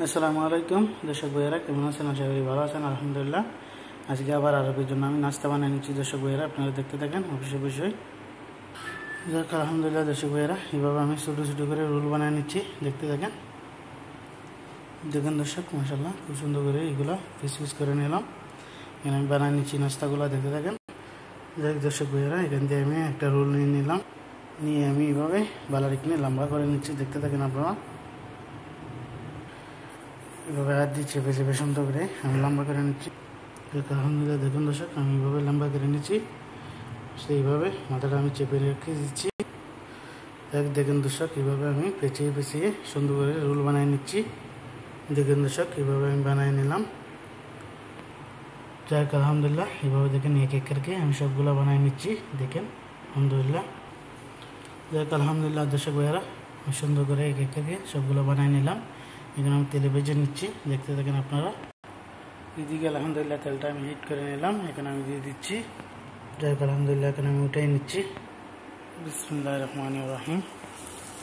আসসালামু আলাইকুম দর্শক ভাইয়েরা, কেমন আছেন? আশা করি ভালো আছেন। আলহামদুলিল্লাহ। আজকে আবার আরবের জন্য আমি নাস্তা বানিয়ে নিচ্ছি দর্শক ভাইয়েরা, আপনারা দেখতে থাকেন অবশ্যই। যাক আলহামদুলিল্লাহ দর্শক ভাইয়েরা, এইভাবে আমি ছোটো ছোটো করে রোল বানিয়ে নিচ্ছি, দেখতে থাকেন। দেখেন দর্শক, মাশাআল্লাহ খুব সুন্দর করে এগুলো পিস পিস করে নিলাম। এখানে আমি বানিয়ে নিচ্ছি নাস্তাগুলো, দেখতে থাকেন। যাক দর্শক ভাইয়েরা, এখান থেকে আমি একটা রোল নিয়ে নিলাম, নিয়ে আমি এইভাবে বালারিকনে লম্বা করে নিচ্ছি, দেখতে থাকেন আপনারা। এভাবে হাত দিয়ে চেপে চেপে সুন্দর করে আমি লম্বা করে নিচ্ছি। আলহামদুলিল্লাহ দেখুন দর্শক, আমি এইভাবে লম্বা করে নিচ্ছি, সেইভাবে মাথাটা আমি চেপে রেখে দিচ্ছি। দেখেন দর্শক, এইভাবে আমি পেঁচিয়ে পেঁচিয়ে সুন্দর করে রোল বানিয়ে নিচ্ছি। দেখেন দর্শক, এইভাবে আমি বানিয়ে নিলাম। যাক আলহামদুলিল্লাহ, এইভাবে দেখেন এক এক করে আমি সবগুলো বানিয়ে নিচ্ছি, দেখেন আলহামদুলিল্লাহ। যাক আলহামদুলিল্লাহ দর্শক ভাইয়েরা, সুন্দর করে এক এক করে সবগুলো বানিয়ে নিলাম। এখানে আমি তেলে ভেজে নিচ্ছি, দেখতে থাকেন আপনারা। এদিকে আলহামদুলিল্লাহ তেলটা আমি হিট করে নিলাম, এখানে আমি দিয়ে দিচ্ছি। যাই হোক আলহামদুলিল্লাহ, এখানে আমি উঠাই নিচ্ছি। বিসমিল্লাহির রহমানির রহিম।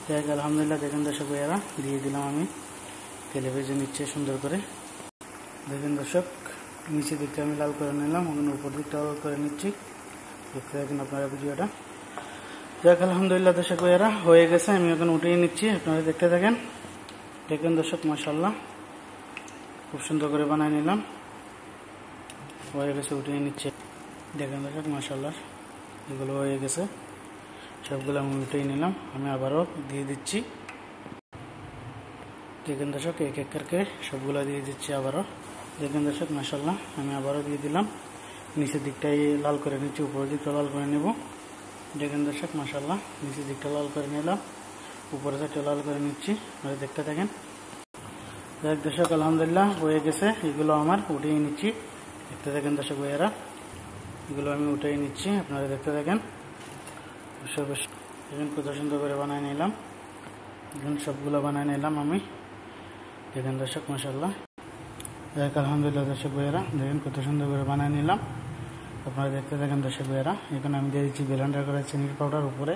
যাই হোক আলহামদুলিল্লাহ দেখেন দর্শক ভাইয়ারা, দিয়ে দিলাম আমি, তেলে ভেজে নিচ্ছে সুন্দর করে। দেখেন দর্শক, নিচে দিকটা আমি লাল করে নিলাম, ওখানে উপর দিকটা লাল করে নিচ্ছি, দেখতে থাকেন আপনারা ভিডিওটা। যাক আলহামদুলিল্লাহ দর্শক ভাইয়ারা, হয়ে গেছে, আমি এখন উঠিয়ে নিচ্ছি, আপনারা দেখতে থাকেন। দেখেন দর্শক, মাশাআল্লাহ খুব সুন্দর করে বানিয়ে নিলাম, হয়ে গেছে, উঠিয়ে নিচ্ছে। দেখেন দর্শক, মাশাআল্লাহ এগুলো হয়ে গেছে, সবগুলো আমি উঠিয়ে নিলাম। আমি আবারও দিয়ে দিচ্ছি। দেখেন দর্শক, এক এক করে সবগুলো দিয়ে দিচ্ছি আবারও। দেখেন দর্শক, মাশাআল্লাহ আমি আবারও দিয়ে দিলাম। নিচের দিকটাই লাল করে নিচ্ছি, উপরের দিকটা লাল করে নেব। দেখেন দর্শক, মাশাআল্লাহ নিচের দিকটা লাল করে নিলাম, উপরের দিকটা লাল করে নিচ্ছি, আপনারা দেখতে থাকেন। যাক দর্শক আলহামদুলিল্লাহ হয়ে গেছে, এগুলো আমার উঠিয়ে নিচ্ছি, দেখতে থাকেন দর্শক ভাইয়েরা। এগুলো আমি উঠিয়ে নিচ্ছি, আপনারা দেখতে থাকেন। দেখেন কত সুন্দর করে বানিয়ে নিলাম, দেখুন সবগুলো বানিয়ে নিলাম আমি। দেখেন দর্শক, মাশাআল্লাহ। যাক আলহামদুলিল্লাহ দর্শক ভাইয়েরা, দেখেন কত সুন্দর করে বানিয়ে নিলাম, আপনারা দেখতে থাকেন দর্শক ভাইয়েরা। এখানে আমি দিয়ে দিচ্ছি ব্লেন্ডার করা চিনির পাউডার উপরে।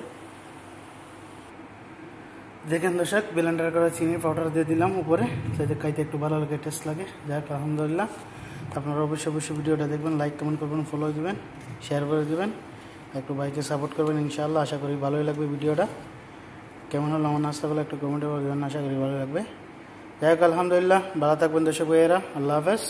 দেখেন দর্শক, ব্লেন্ডার করা চিনির পাউডার দিয়ে দিলাম উপরে, যাতে খাইতে একটু ভালো লাগে, টেস্ট লাগে। যাক আলহামদুলিল্লাহ, আপনারা অবশ্যই ভিডিওটা দেখবেন, লাইক কমেন্ট করবেন, ফলো দিবেন, শেয়ার করে দিবেন, একটু বাইকে সাপোর্ট করবেন ইনশাআল্লাহ। আশা করি ভালোই লাগবে ভিডিওটা। কেমন হলো আমার নাস্তাগুলো একটু কমেন্টে বলবেন, আশা করি ভালো লাগবে। যাই হোক আলহামদুলিল্লাহ, ভালো থাকবেন দর্শক ভাইয়েরা, আল্লাহ হাফেজ।